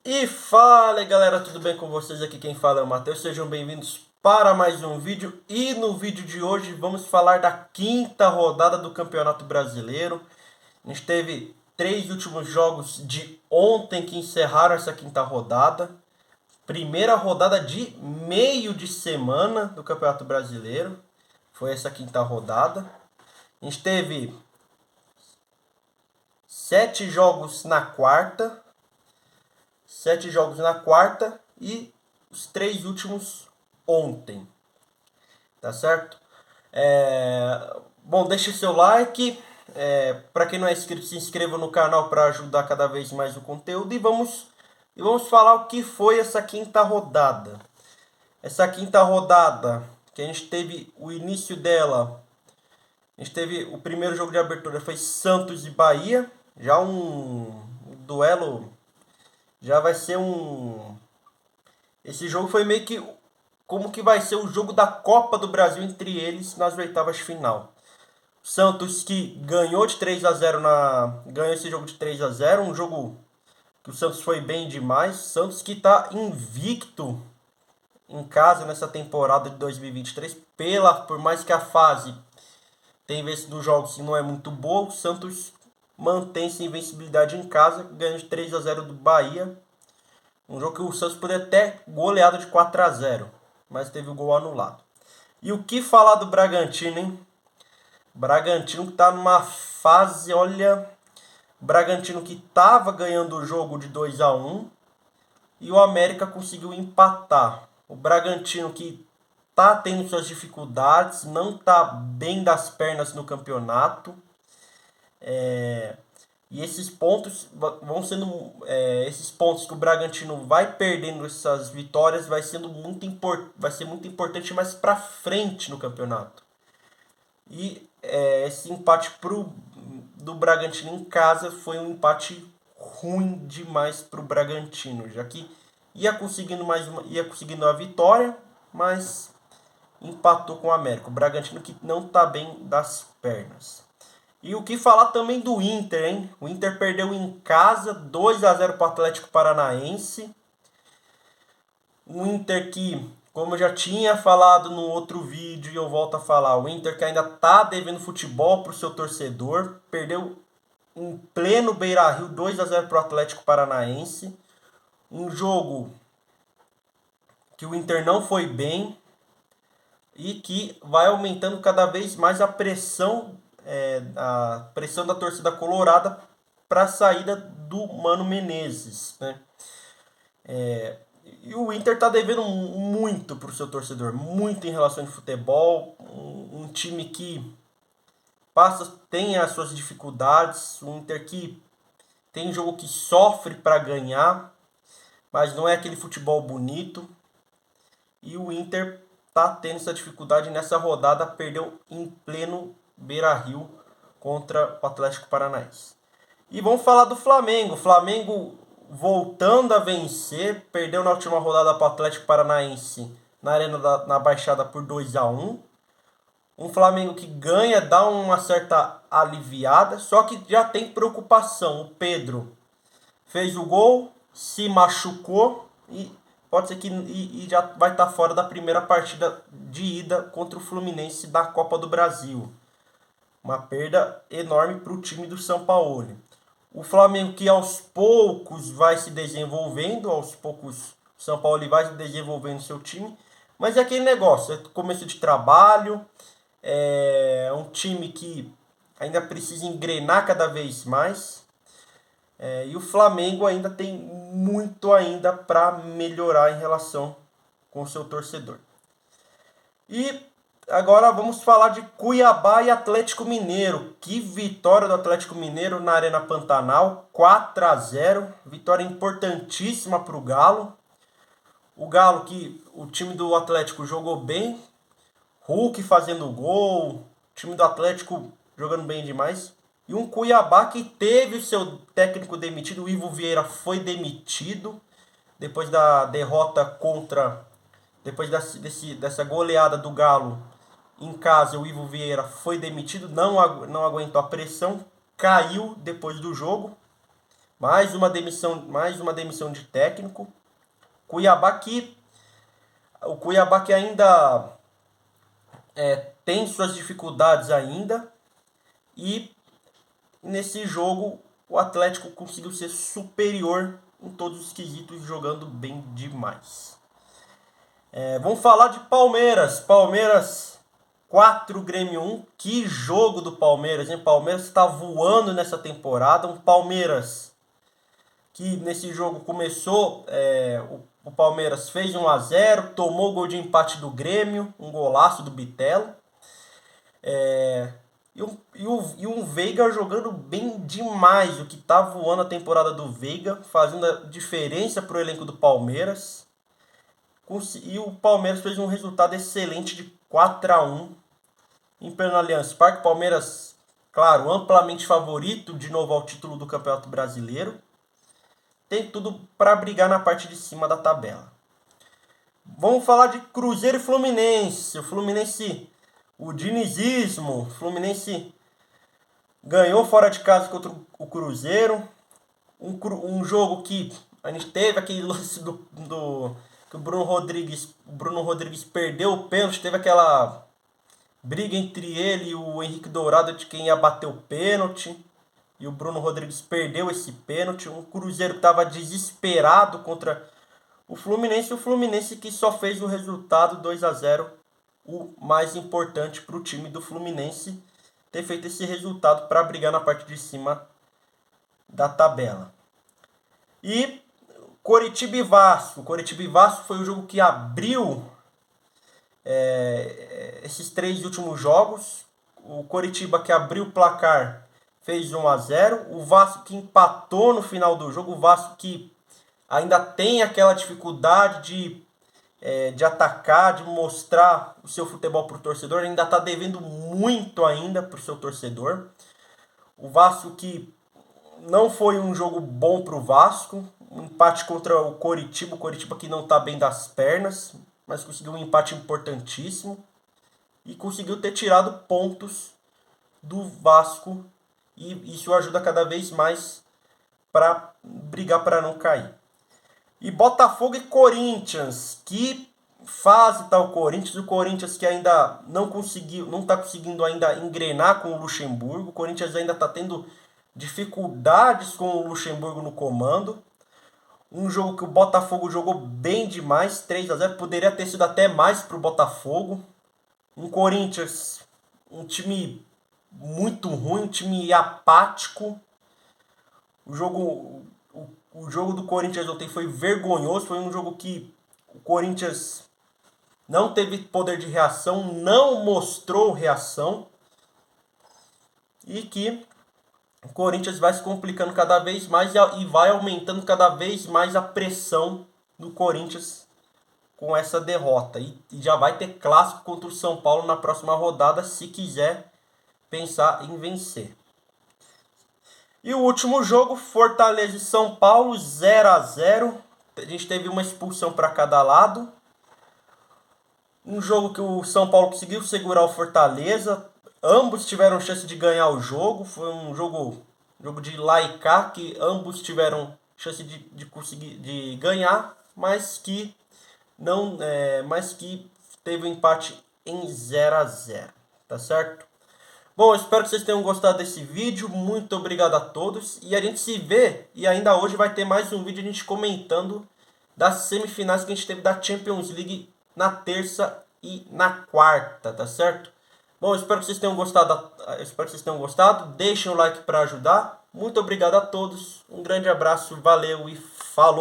E fala aí, galera, tudo bem com vocês? Aqui quem fala é o Matheus, sejam bem-vindos para mais um vídeo. E no vídeo de hoje vamos falar da quinta rodada do Campeonato Brasileiro. A gente teve três últimos jogos de ontem que encerraram essa quinta rodada. Primeira rodada de meio de semana do Campeonato Brasileiro. Foi essa quinta rodada. A gente teve 7 jogos na quarta. 7 jogos na quarta e os três últimos ontem. Tá certo? Bom, deixe seu like. Para quem não é inscrito, se inscreva no canal para ajudar cada vez mais o conteúdo. E vamos falar o que foi essa quinta rodada. Essa quinta rodada, que a gente teve o início dela. A gente teve o primeiro jogo de abertura, foi Santos e Bahia. Já um duelo. Já vai ser um. Esse jogo foi meio que como que vai ser o jogo da Copa do Brasil entre eles nas oitavas de final. Santos que ganhou de 3-0 ganhou esse jogo de 3-0, um jogo que o Santos foi bem demais. Santos que está invicto em casa nessa temporada de 2023, por mais que a fase tem vencido os jogos que não é muito boa, o Santos mantém essa invencibilidade em casa, ganhando de 3-0 do Bahia. Um jogo que o Santos poderia até goleado de 4-0, mas teve o gol anulado. E o que falar do Bragantino, hein? Bragantino que tá numa fase, olha, Bragantino que tava ganhando o jogo de 2-1 e o América conseguiu empatar. O Bragantino que tá tendo suas dificuldades, não tá bem das pernas no campeonato. E esses pontos vão sendo. Esses pontos que o Bragantino vai perdendo, essas vitórias, vai ser muito importante mais pra frente no campeonato. E esse empate do Bragantino em casa foi um empate ruim demais pro Bragantino, já que ia conseguindo a vitória, mas empatou com o América. O Bragantino que não tá bem das pernas. E o que falar também do Inter, hein? O Inter perdeu em casa 2-0 para o Atlético Paranaense. O Inter que, como eu já tinha falado no outro vídeo e eu volto a falar, o Inter que ainda tá devendo futebol para o seu torcedor. Perdeu em pleno Beira-Rio 2-0 para o Atlético Paranaense. Um jogo que o Inter não foi bem e que vai aumentando cada vez mais a pressão da torcida colorada para a saída do Mano Menezes, né? E o Inter está devendo muito para o seu torcedor, muito em relação ao futebol, um time que tem as suas dificuldades, um Inter que tem jogo que sofre para ganhar, mas não é aquele futebol bonito. E o Inter está tendo essa dificuldade nessa rodada, perdeu em pleno Beira-Rio contra o Atlético Paranaense. E vamos falar do Flamengo. O Flamengo voltando a vencer, perdeu na última rodada para o Atlético Paranaense na Baixada por 2-1. Um Flamengo que ganha, dá uma certa aliviada, só que já tem preocupação. O Pedro fez o gol, se machucou e pode ser que já vai estar fora da primeira partida de ida contra o Fluminense da Copa do Brasil. Uma perda enorme para o time do São Paulo. O Flamengo que aos poucos vai se desenvolvendo, aos poucos o São Paulo vai se desenvolvendo seu time, mas é aquele negócio, é começo de trabalho, é um time que ainda precisa engrenar cada vez mais, e o Flamengo ainda tem muito ainda para melhorar em relação com o seu torcedor. E agora vamos falar de Cuiabá e Atlético Mineiro. Que vitória do Atlético Mineiro na Arena Pantanal, 4-0. Vitória importantíssima para o Galo. O Galo que o time do Atlético jogou bem. Hulk fazendo gol. O time do Atlético jogando bem demais. E um Cuiabá que teve o seu técnico demitido. O Ivo Vieira foi demitido depois da derrota depois dessa goleada do Galo em casa. O Ivo Vieira foi demitido, não aguentou a pressão, caiu depois do jogo, mais uma demissão de técnico. O Cuiabá que ainda tem suas dificuldades ainda, e nesse jogo o Atlético conseguiu ser superior em todos os quesitos, jogando bem demais. Vamos falar de Palmeiras. Palmeiras 4, Grêmio 1. Que jogo do Palmeiras, hein? Palmeiras está voando nessa temporada. Um Palmeiras que nesse jogo começou, o Palmeiras fez 1-0, tomou o gol de empate do Grêmio, um golaço do Bitelo. E um Veiga jogando bem demais, o que tá voando a temporada do Veiga, fazendo a diferença pro elenco do Palmeiras. E o Palmeiras fez um resultado excelente de 4-1 em pleno Allianz Parque. Palmeiras, claro, amplamente favorito de novo ao título do Campeonato Brasileiro. Tem tudo para brigar na parte de cima da tabela. Vamos falar de Cruzeiro e Fluminense. O dinizismo. O Fluminense ganhou fora de casa contra o Cruzeiro. Um jogo que a gente teve aquele lance que o Bruno Rodrigues perdeu o pênalti. Teve aquela briga entre ele e o Henrique Dourado de quem ia bater o pênalti. E o Bruno Rodrigues perdeu esse pênalti. Um Cruzeiro que estava desesperado contra o Fluminense que só fez o resultado 2-0. O mais importante para o time do Fluminense ter feito esse resultado para brigar na parte de cima da tabela. E Coritiba e Vasco. Coritiba e Vasco foi o jogo que abriu esses 3 últimos jogos. O Coritiba que abriu o placar fez 1-0. O Vasco que empatou no final do jogo. O Vasco que ainda tem aquela dificuldade de atacar, de mostrar o seu futebol para o torcedor. Ainda está devendo muito ainda para o seu torcedor. O Vasco que não foi um jogo bom para o Vasco. Um empate contra o Coritiba que não está bem das pernas, mas conseguiu um empate importantíssimo. E conseguiu ter tirado pontos do Vasco. E isso ajuda cada vez mais para brigar para não cair. E Botafogo e Corinthians. Que fase tá o Corinthians? O Corinthians que ainda não está conseguindo ainda engrenar com o Luxemburgo. O Corinthians ainda está tendo dificuldades com o Luxemburgo no comando. Um jogo que o Botafogo jogou bem demais, 3-0. Poderia ter sido até mais para o Botafogo. Um Corinthians, um time muito ruim, um time apático. O jogo do Corinthians ontem foi vergonhoso. Foi um jogo que o Corinthians não teve poder de reação, não mostrou reação. E que o Corinthians vai se complicando cada vez mais e vai aumentando cada vez mais a pressão do Corinthians com essa derrota. E já vai ter clássico contra o São Paulo na próxima rodada, se quiser pensar em vencer. E o último jogo, Fortaleza e São Paulo, 0-0. A gente teve uma expulsão para cada lado. Um jogo que o São Paulo conseguiu segurar o Fortaleza. Ambos tiveram chance de ganhar o jogo. Foi um jogo de lá e cá, que ambos tiveram chance de conseguir de ganhar, mas que teve um empate em 0-0. Tá certo? Bom, espero que vocês tenham gostado desse vídeo. Muito obrigado a todos. E a gente se vê. E ainda hoje vai ter mais um vídeo a gente comentando das semifinais que a gente teve da Champions League na terça e na quarta, tá certo? Bom, espero que vocês tenham gostado. Deixem o like para ajudar. Muito obrigado a todos. Um grande abraço, valeu e falou!